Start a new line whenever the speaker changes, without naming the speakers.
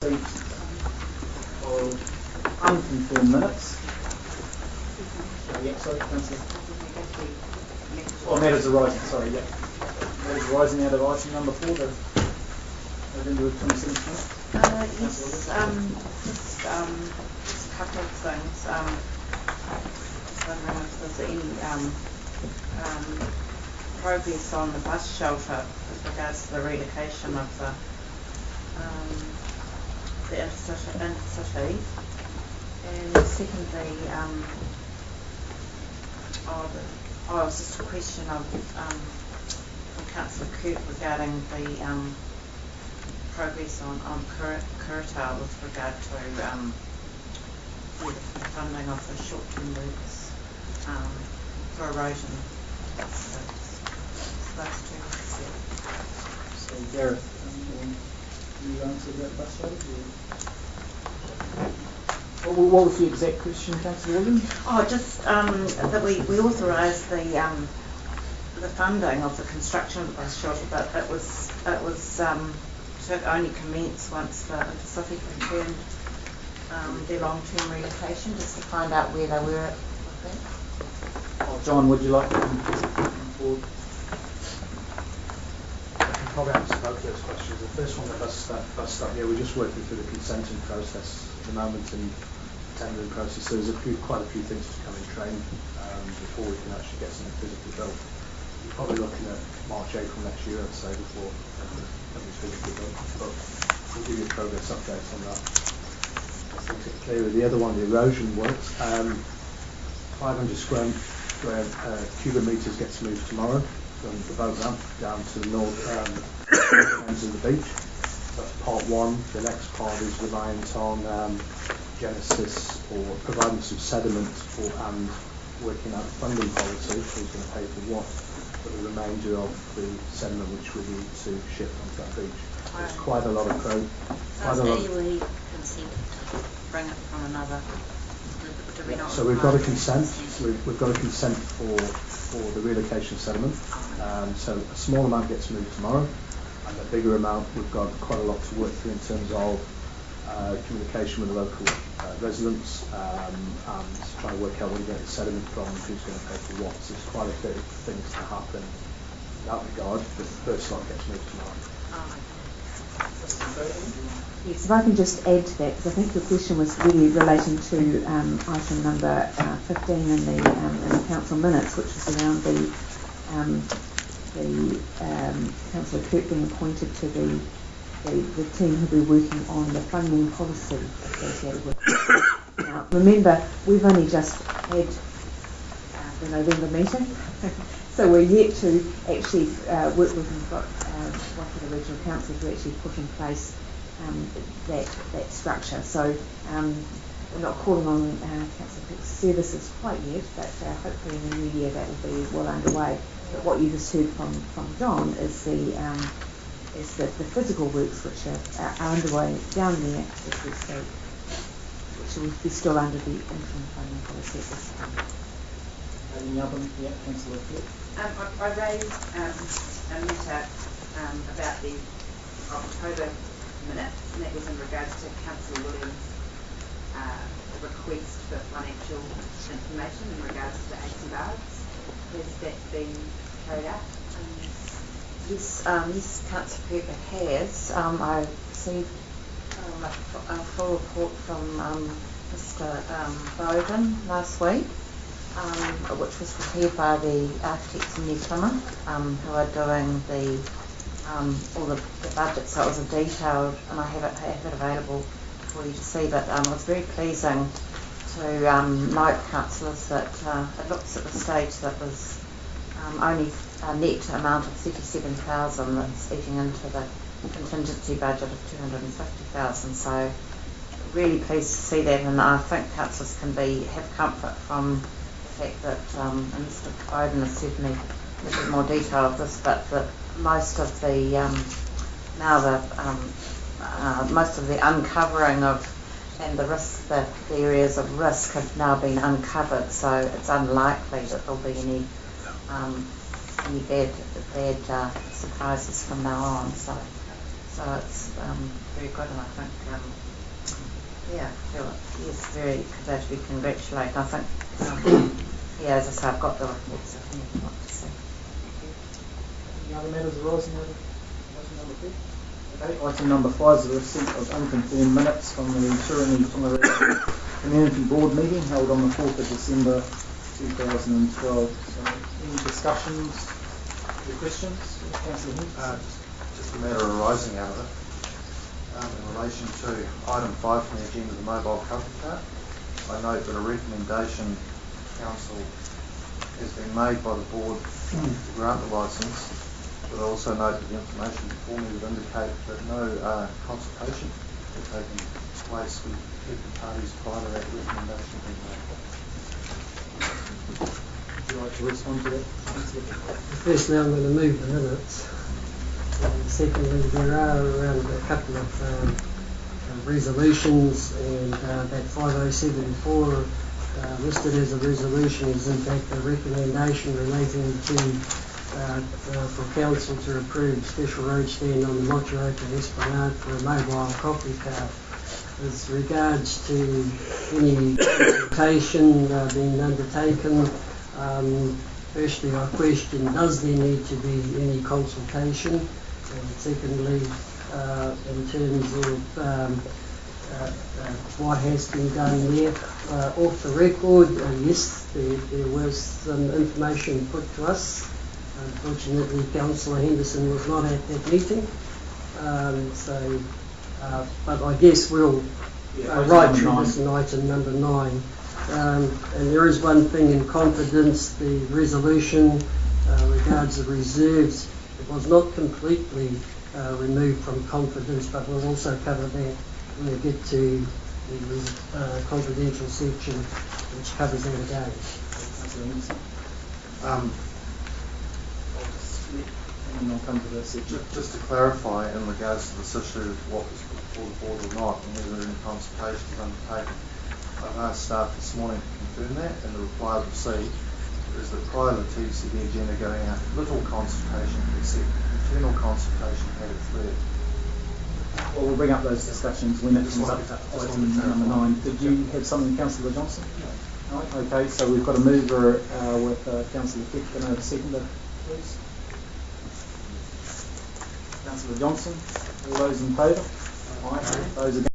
Of unconfirmed minutes. Yeah, sorry, Councillor. Oh, matters arising, sorry, yeah. Matters arising out of item number 4, the November 27th minute.
Yes, just a couple of things. I was wondering if there's any progress on the bus shelter with regards to the relocation of the intercity, and secondly, it was just a question of from Councillor Kirk regarding the progress on Kuratau with regard to the funding of the short-term works for erosion. So those two.
So Gareth, you answer that bus shelter? What was the exact question, Councillor Williams?
Oh, just that we authorised the funding of the construction of the bus shelter, but it was to only commence once the intercity confirmed their long-term relocation, just to find out where they were with that.
Oh, John, would you like to come forward?
Probably answer both those questions. The first one, the bus stop, yeah, we're just working through the consenting process at the moment and tendering process. So there's quite a few things to come in train before we can actually get something physically built. We're probably looking at March, April next year, I'd say, before everything's physically built. But we'll give you a progress update on that. I think it's clear. The other one, the erosion works. 500 square cubic metres gets moved tomorrow from the boat ramp down to the north ends of the beach. So that's part one. The next part is reliant on Genesis or providing some sediment and working out the funding policy, who's going to pay for what, for the remainder of the sediment which we need to ship onto that beach. There's quite a lot of
we consent to bring it from another.
So we've got a consent. We've got a consent for the relocation sediment. So a small amount gets moved tomorrow, and a bigger amount we've got quite a lot to work through in terms of communication with the local residents and trying to work out where to get the sediment from, who's going to pay for what. So there's quite a few things to happen in that regard, but the first lot gets moved tomorrow.
Yes, if I can just add to that, because I think the question was really relating to item number 15 in the council minutes, which was around the Councillor Kirk being appointed to the team who will be working on the funding policy associated with it. Now, remember, we've only just had the November meeting, so we're yet to actually work with the regional council to actually put in place that structure. So we're not calling on Councillor Kirk's services quite yet, but hopefully in the new year that will be well underway. But what you just heard from John is the physical works which are underway down there, which will be still under the interim funding policy at this time.
Any other? Yeah, Councillor Kirk.
I raised a matter about the October minutes, and that was in regards to Councillor Williams' request for financial information in regards to 80 baths. Has that been carried out?
Yes, Councillor Kirk has. I received a full report from Mr. Bowden last week, which was prepared by the architects in New Plymouth, who are doing all the budget. So it was a detailed, and I have it available for you to see. But it was very pleasing to note, councillors, that it looks at the stage that there's only a net amount of 37,000 that's eating into the contingency budget of 250,000. So really pleased to see that, and I think councillors can have comfort from the fact that, and Mr. Bowden has certainly a bit more detail of this, but that most of the most of the uncovering of and the risk, the areas of risk have now been uncovered. So it's unlikely that there'll be any bad surprises from now on. So So it's very good, and I think, yeah, I feel it's very glad to be congratulated. I think, yeah, as I say, I've got the reports if you want to see.
Any other matters arising out of item number 4? Okay, item number 5 is the receipt of unconfirmed minutes from the Turangi-Tongariro Community Board meeting held on the 4th of December 2012. So, any discussions or questions? Councillor Hinton?
Just a matter arising out of it. In relation to item 5 from the agenda, the mobile cover cart, I note that a recommendation to Council has been made by the Board to grant the licence, but I also note that the information before me would indicate that no consultation had taken place with different parties prior to that recommendation being made.
Would you like to respond to that?
Firstly, I'm going to move the minutes. Secondly, there are around a couple of resolutions, and that 5074 listed as a resolution is in fact a recommendation relating to for Council to approve special road stand on the Motuoka Esplanade for a mobile coffee cart. As regards to any consultation being undertaken, firstly I question, does there need to be any consultation? And secondly, in terms of what has been done there, off the record, yes, there was some information put to us. Unfortunately, Councillor Henderson was not at that meeting, but I guess we'll write through this in item number 9. And there is one thing in confidence: the resolution regards the reserves. It was not completely removed from confidence, but we'll also cover that when we get to the confidential section, which covers that again.
And I'll come to that section.
Just to clarify in regards to this issue of what was before the Board or not, and whether any consultation was undertaken, I've asked staff this morning to confirm that, and the reply I've received is that prior to the TCB agenda going out, little consultation except internal consultation had occurred.
Well, we'll bring up those discussions when it comes up to item number 9. Did you have something, Councillor Johnson? No. Right, okay, so we've got a mover with Councillor Fick. Can I have a seconder, please? Councillor Johnson. All those in favour? Aye. Those against?